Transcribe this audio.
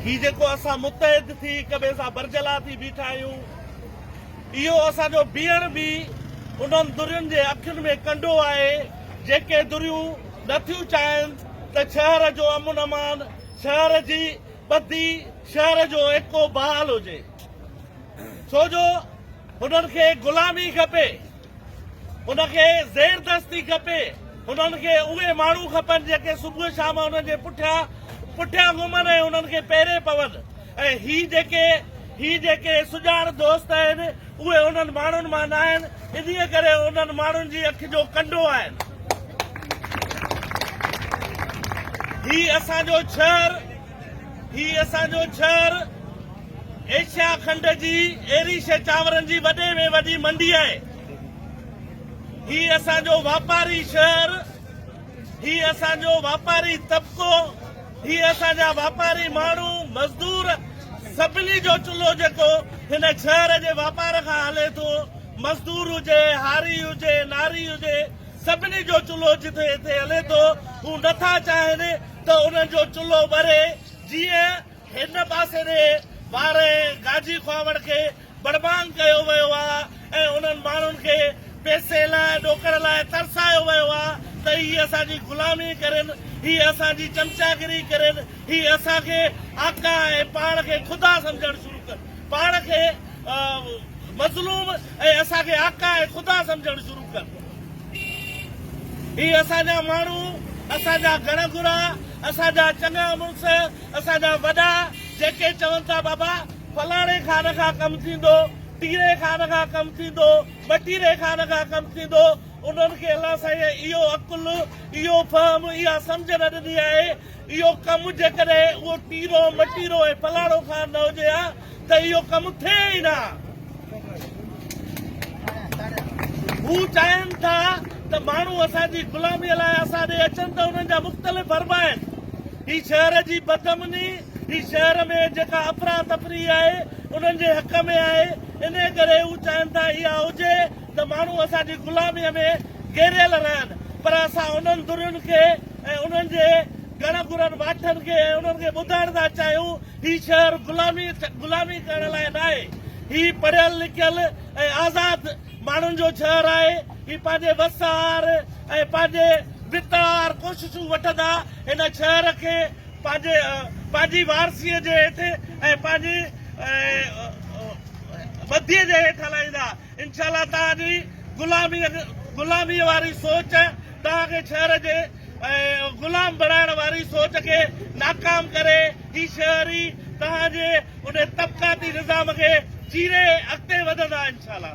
ही जेको असां मुतहद थी हिक ॿिए सां बरजला थी बीठा आहियूं, इहो असांजो बीहण बि उन्हनि दुरियुनि जे अखियुनि में कंडो आहे जेके दुरियूं नथियूं चाहिनि त शहर जो अमन अमान, शहर जी ॿधी, शहर जो एको बहाल हुजे। छो जो हुननि खे ग़ुलामी खपे, हुनखे ज़ेरदस्ती खपे, हुननि खे उहे माण्हू खपनि जेके सुबुह शाम हुननि जे पुठियां घुमनि ऐं हुननि खे पेरे पवनि। ऐं ही जेके सुञाण दोस्त आहिनि उहे उन्हनि माण्हुनि मां न आहिनि, इन्हीअ करे उन्हनि माण्हुनि जी अखि जो कंडो आहिनि। ही असांजो शहर एशिया खंड जी एरीश चांवरनि जी वॾे में वॾी मंडी आहे। ही असांजो वापारी शहर, ही असांजो वापारी तबिको, ही असांजा वापारी माण्हू मज़दूर, सभिनी जो चुल्हो जेको हिन शहर जे वापार खां हले थो, मज़दूर हुजे, हारी हुजे, नारी हुजे, सभिनी जो चुल्हो जिथे हिते हले थो, हू नथा चाहिनि त उन्हनि जो चुल्हो ॿरे। जीअं हिन पासे ॾे वारे गाजी ख्वावड़ खे बड़बांग कयो वियो आहे ऐं उन्हनि माण्हुनि खे पैसे लाइ ॾोकड़ लाइ तरसायो वियो आहे त ही असांजी ग़ुलामी करनि, ही असांजी चमचागिरी करनि, ही असांखे आका ऐं पाण खे ख़ुदा सम्झणु शुरू कनि, पाण खे मज़लूम ऐं असांखे आका ऐं ख़ुदा सम्झणु शुरू कनि। ही असांजा माण्हू, असांजा घणघुरा, असांजा चङा मुड़ुस, असांजा वॾा जेके चवनि था बाबा फलाणे खान खां कमु थींदो, टीरे खान खां कमु थींदो, ॿटीरे खान खां कमु थींदो, उन्हनि खे अलाह साईं इहो अकुल, इहो फहम, इहा सम्झ न ॾिनी आहे। इहो कमु जेकॾहिं उहो टीरो मटीरो ऐं फलाणो खान न हुजे हा त इहो कमु थिए ई न। हू चाहिनि था त माण्हू असांजी ग़ुलामीअ लाइ असां ॾे अचनि त उन्हनि जा मुख़्तलिफ़ फर्म आहिनि। ही शहर जी बदअमनी, ही शहर में जेका अफरा तफरी आहे उन्हनि जे हक़ में आहे, इन करे हू चाहिनि था इहा हुजे त माण्हू असांजी ग़ुलामीअ में घेरियल रहनि। पर असां उन्हनि दुरियुनि खे ऐं उन्हनि जे घणघुरनि वाठनि खे ऐं उन्हनि खे ॿुधाइण था चाहियूं ही शहर ग़ुलामी करण लाइ न आहे। ही पढ़ियल लिखियल ऐं आज़ाद माण्हुनि जो शहर आहे। ही पंहिंजे वसार ऐं पंहिंजे वितार कोशिशूं वठंदा हिन शहर खे पंहिंजी वारसीअ जे हेठि ऐं पंहिंजी ॿधीअ जे हेठि हलाईंदा। इंशाअल्लाह तव्हांजी ग़ुलामीअ वारी सोच, तव्हांखे शहर जे ग़ुलाम बणाइण वारी सोच खे नाकाम करे ही शहर ई तव्हांजे उन तबक़ाती निज़ाम खे चीरे अॻिते वधंदा इंशाअल्लाह।